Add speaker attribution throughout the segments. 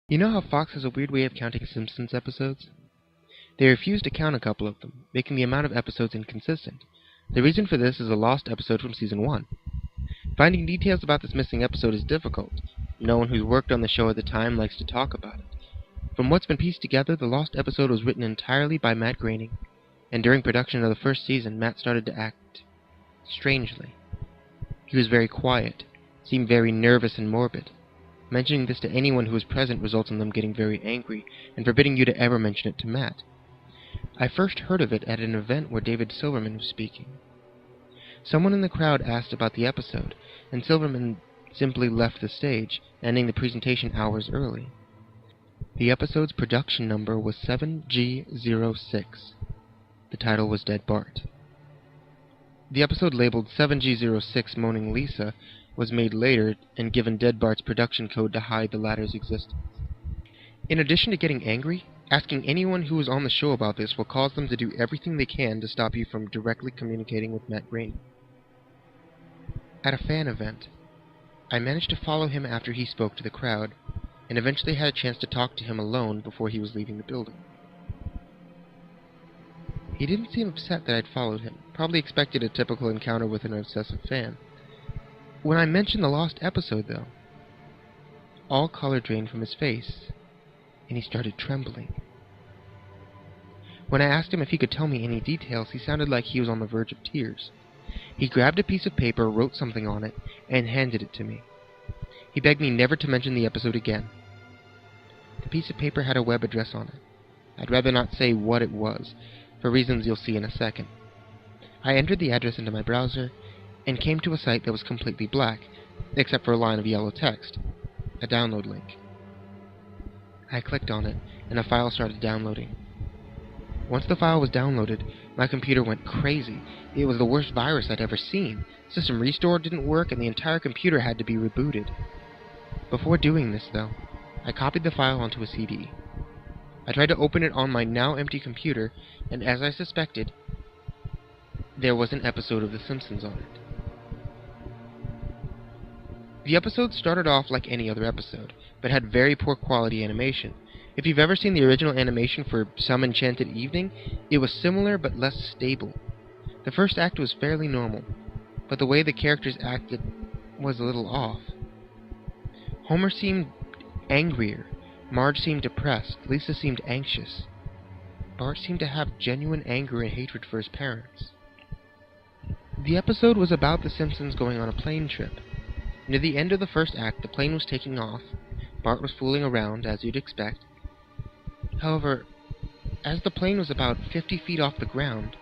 Speaker 1: You know how Fox has a weird way of counting Simpsons episodes? They refuse to count a couple of them, making the amount of episodes inconsistent. The reason for this is a lost episode from Season 1. Finding details about this missing episode is difficult. No one who's worked on the show at the time likes to talk about it. From what's been pieced together, the lost episode was written entirely by Matt Groening, and during production of the first season, Matt started to act strangely. He was very quiet, seemed very nervous and morbid. Mentioning this to anyone who was present results in them getting very angry and forbidding you to ever mention it to Matt. I first heard of it at an event where David Silverman was speaking. Someone in the crowd asked about the episode, and Silverman simply left the stage, ending the presentation hours early. The episode's production number was 7G06. The title was Dead Bart. The episode labeled 7G06 Moaning Lisa was made later and given Dead Bart's production code to hide the latter's existence. In addition to getting angry, asking anyone who was on the show about this will cause them to do everything they can to stop you from directly communicating with Matt Groening. At a fan event, I managed to follow him after he spoke to the crowd, and eventually had a chance to talk to him alone before he was leaving the building. He didn't seem upset that I'd followed him, probably expected a typical encounter with an obsessive fan. When I mentioned the lost episode, though, all color drained from his face, and he started trembling. When I asked him if he could tell me any details, he sounded like he was on the verge of tears. He grabbed a piece of paper, wrote something on it, and handed it to me. He begged me never to mention the episode again. The piece of paper had a web address on it. I'd rather not say what it was, for reasons you'll see in a second. I entered the address into my browser, and came to a site that was completely black, except for a line of yellow text, a download link. I clicked on it, and a file started downloading. Once the file was downloaded, my computer went crazy. It was the worst virus I'd ever seen. System restore didn't work, and the entire computer had to be rebooted. Before doing this, though, I copied the file onto a CD. I tried to open it on my now empty computer, and as I suspected, there was an episode of The Simpsons on it. The episode started off like any other episode, but had very poor quality animation. If you've ever seen the original animation for Some Enchanted Evening, it was similar but less stable. The first act was fairly normal, but the way the characters acted was a little off. Homer seemed angrier, Marge seemed depressed, Lisa seemed anxious. Bart seemed to have genuine anger and hatred for his parents. The episode was about the Simpsons going on a plane trip. Near the end of the first act, the plane was taking off. Bart was fooling around, as you'd expect. However, as the plane was about 50 feet off the ground,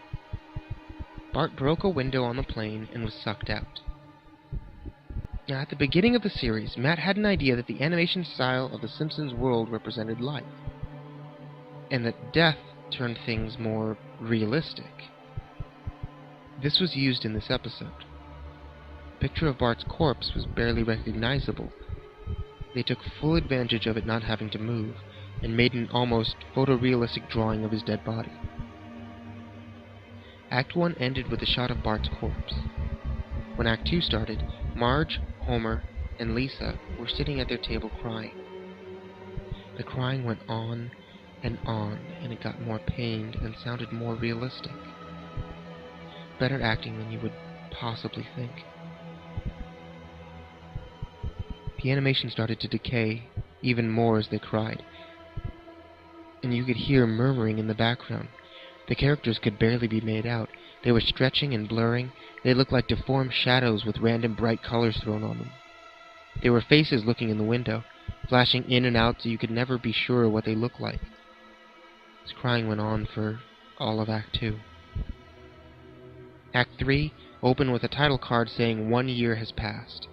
Speaker 1: Bart broke a window on the plane and was sucked out. Now, at the beginning of the series, Matt had an idea that the animation style of the Simpsons world represented life, and that death turned things more realistic. This was used in this episode. The picture of Bart's corpse was barely recognizable. They took full advantage of it not having to move, and made an almost photorealistic drawing of his dead body. Act 1 ended with a shot of Bart's corpse. When Act 2 started, Marge, Homer, and Lisa were sitting at their table crying. The crying went on, and it got more pained and sounded more realistic. Better acting than you would possibly think. The animation started to decay even more as they cried, and you could hear murmuring in the background. The characters could barely be made out. They were stretching and blurring. They looked like deformed shadows with random bright colors thrown on them. They were faces looking in the window, flashing in and out so you could never be sure what they looked like. This crying went on for all of Act 2. Act 3 opened with a title card saying 1 year has passed.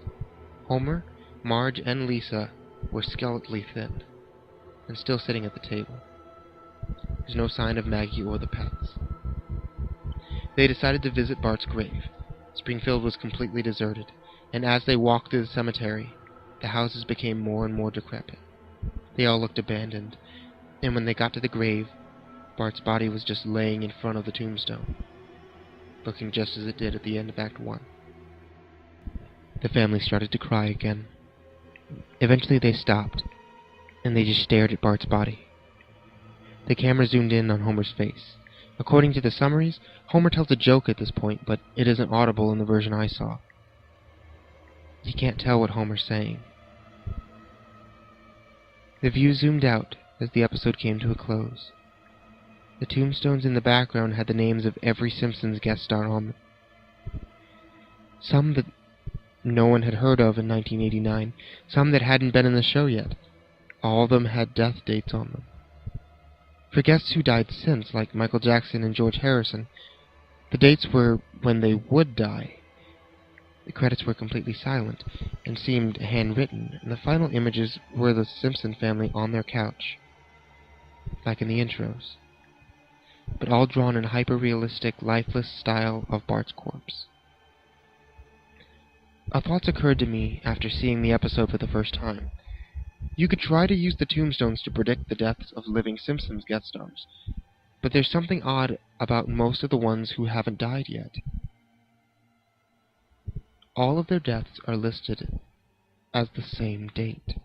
Speaker 1: Homer, Marge, and Lisa were skeletally thin, and still sitting at the table. There's no sign of Maggie or the pets. They decided to visit Bart's grave. Springfield was completely deserted, and as they walked through the cemetery, the houses became more and more decrepit. They all looked abandoned, and when they got to the grave, Bart's body was just laying in front of the tombstone, looking just as it did at the end of Act 1. The family started to cry again. Eventually they stopped, and they just stared at Bart's body. The camera zoomed in on Homer's face. According to the summaries, Homer tells a joke at this point, but it isn't audible in the version I saw. You can't tell what Homer's saying. The view zoomed out as the episode came to a close. The tombstones in the background had the names of every Simpsons guest star on them. Some that no one had heard of in 1989, some that hadn't been in the show yet. All of them had death dates on them. For guests who died since, like Michael Jackson and George Harrison, the dates were when they would die. The credits were completely silent and seemed handwritten, and the final images were the Simpson family on their couch, like in the intros, but all drawn in hyper-realistic, lifeless style of Bart's corpse. A thought occurred to me after seeing the episode for the first time. You could try to use the tombstones to predict the deaths of living Simpsons guest stars, but there's something odd about most of the ones who haven't died yet. All of their deaths are listed as the same date.